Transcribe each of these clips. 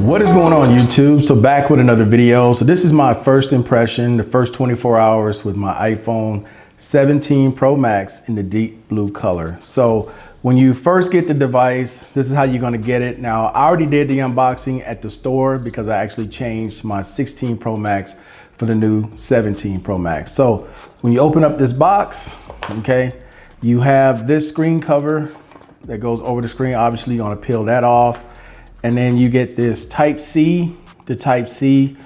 What is going on, YouTube? So back with another video. So this is my first impression, the first 24 hours with my iPhone 17 Pro Max in the deep blue color. So when you first get the device, this is how you're gonna get it. Now, I already did the unboxing at the store because I actually changed my 16 Pro Max for the new 17 Pro Max. So when you open up this box, okay, you have this screen cover that goes over the screen. Obviously, you're gonna peel that off. And then you get this Type-C, the Type-C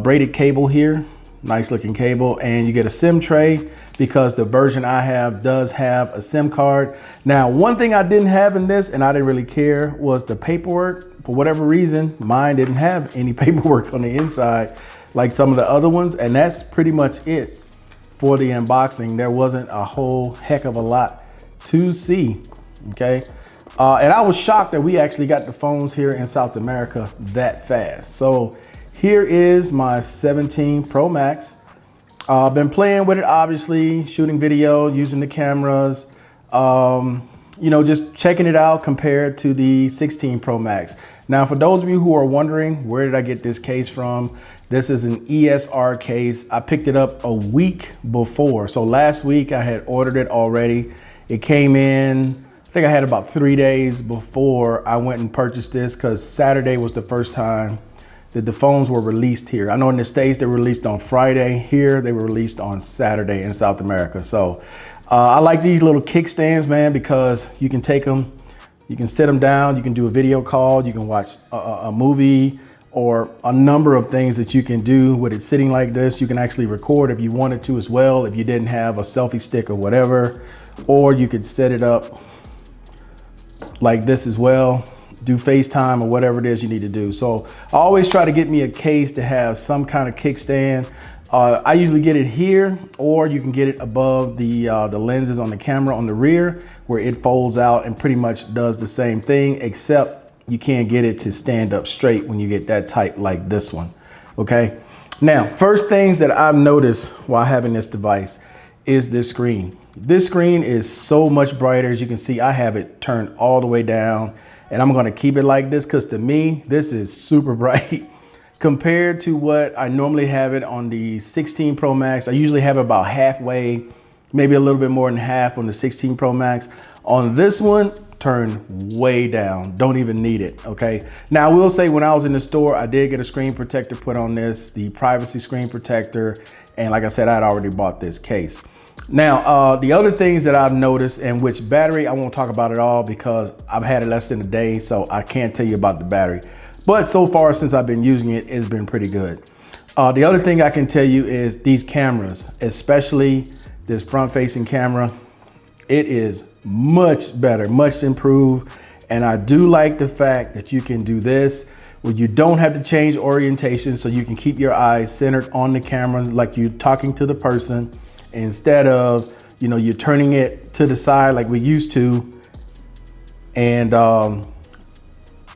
braided cable here, nice looking cable. And you get a SIM tray because the version I have does have a SIM card. Now, one thing I didn't have in this, and I didn't really care, was the paperwork. For whatever reason, mine didn't have any paperwork on the inside like some of the other ones. And that's pretty much it for the unboxing. There wasn't a whole heck of a lot to see, okay? And I was shocked that we actually got the phones here in South America that fast. So here is my 17 Pro Max. I've been playing with it, obviously, shooting video, using the cameras, just checking it out compared to the 16 Pro Max. Now, for those of you who are wondering, where did I get this case from? This is an ESR case. I picked it up a week before. So last week I had ordered it already. It came in, I think I had about 3 days before I went and purchased this because Saturday was the first time that the phones were released here. I know in the States they were released on Friday. Here they were released on Saturday in South America. So I like these little kickstands, man, because you can take them, you can sit them down, you can do a video call, you can watch a movie or a number of things that you can do with it sitting like this. You can actually record if you wanted to as well, if you didn't have a selfie stick or whatever, or you could set it up like this as well, do FaceTime or whatever it is you need to do. So I always try to get me a case to have some kind of kickstand. I usually get it here, or you can get it above the lenses on the camera on the rear, where it folds out and pretty much does the same thing, except you can't get it to stand up straight when you get that type like this one, okay? Now, first things that I've noticed while having this device is this screen. This screen is so much brighter. As you can see, I have it turned all the way down, and I'm gonna keep it like this because to me, this is super bright compared to what I normally have it on the 16 Pro Max. I usually have it about halfway, maybe a little bit more than half on the 16 Pro Max. On this one, turned way down, don't even need it, okay? Now, I will say when I was in the store, I did get a screen protector put on this, the privacy screen protector, and like I said, I'd already bought this case. Now, the other things that I've noticed, and which battery, I won't talk about it all because I've had it less than a day, so I can't tell you about the battery. But so far, since I've been using it, it's been pretty good. The other thing I can tell you is these cameras, especially this front-facing camera, it is much better, much improved. And I do like the fact that you can do this where you don't have to change orientation, so you can keep your eyes centered on the camera like you're talking to the person, instead of, you're turning it to the side like we used to, and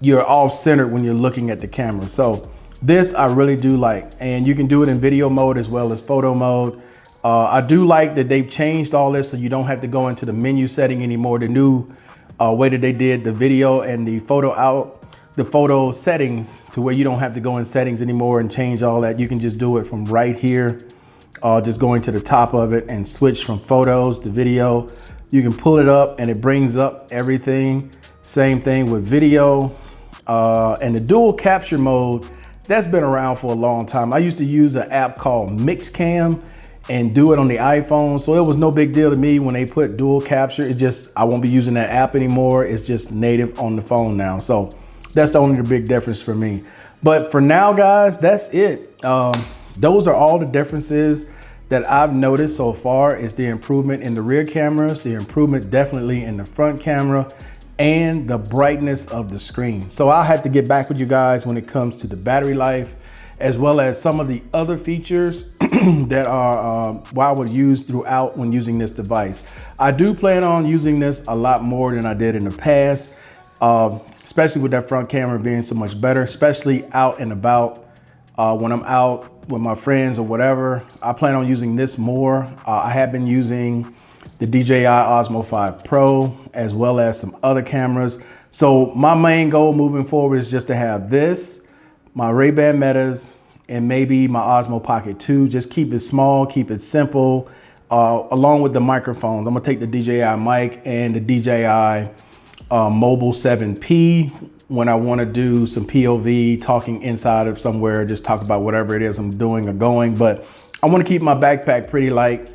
you're off centered when you're looking at the camera. So this I really do like, and you can do it in video mode as well as photo mode. I do like that they've changed all this so you don't have to go into the menu setting anymore. The new way that they did the video and the photo settings, to where you don't have to go in settings anymore and change all that. You can just do it from right here. Just going to the top of it and switch from photos to video. You can pull it up and it brings up everything. Same thing with video. And the dual capture mode, that's been around for a long time. I used to use an app called Mixcam and do it on the iPhone. So it was no big deal to me when they put dual capture. It just, I won't be using that app anymore. It's just native on the phone now. So that's the only big difference for me. But for now, guys, that's it. Those are all the differences that I've noticed so far. Is the improvement in the rear cameras, the improvement definitely in the front camera, and the brightness of the screen. So I'll have to get back with you guys when it comes to the battery life, as well as some of the other features that are what I would use throughout when using this device. I do plan on using this a lot more than I did in the past, especially with that front camera being so much better, especially out and about. When I'm out with my friends or whatever, I plan on using this more. I have been using the DJI Osmo 5 Pro, as well as some other cameras. So my main goal moving forward is just to have this my Ray-Ban Metas, and maybe my Osmo Pocket 2. Just keep it small, keep it simple, along with the microphones. I'm gonna take the DJI mic and the DJI Mobile 7P when I wanna do some POV, talking inside of somewhere, just talk about whatever it is I'm doing or going. But I wanna keep my backpack pretty light.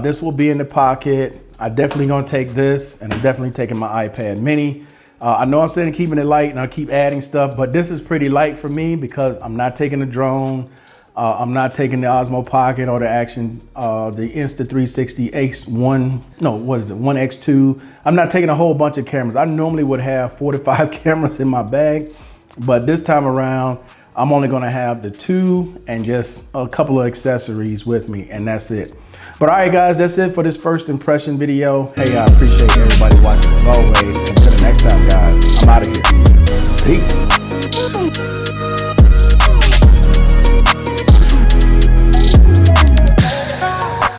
This will be in the pocket. I definitely gonna take this, and I'm definitely taking my iPad mini. I know I'm saying keeping it light and I'll keep adding stuff, but this is pretty light for me because I'm not taking the drone. I'm not taking the Osmo Pocket or the the Insta360 X1, no, what is it, 1X2. I'm not taking a whole bunch of cameras. I normally would have 4 to 5 cameras in my bag, but this time around, I'm only gonna have the 2 and just a couple of accessories with me, and that's it. But all right, guys, that's it for this first impression video. Hey, I appreciate everybody watching as always. Until the next time.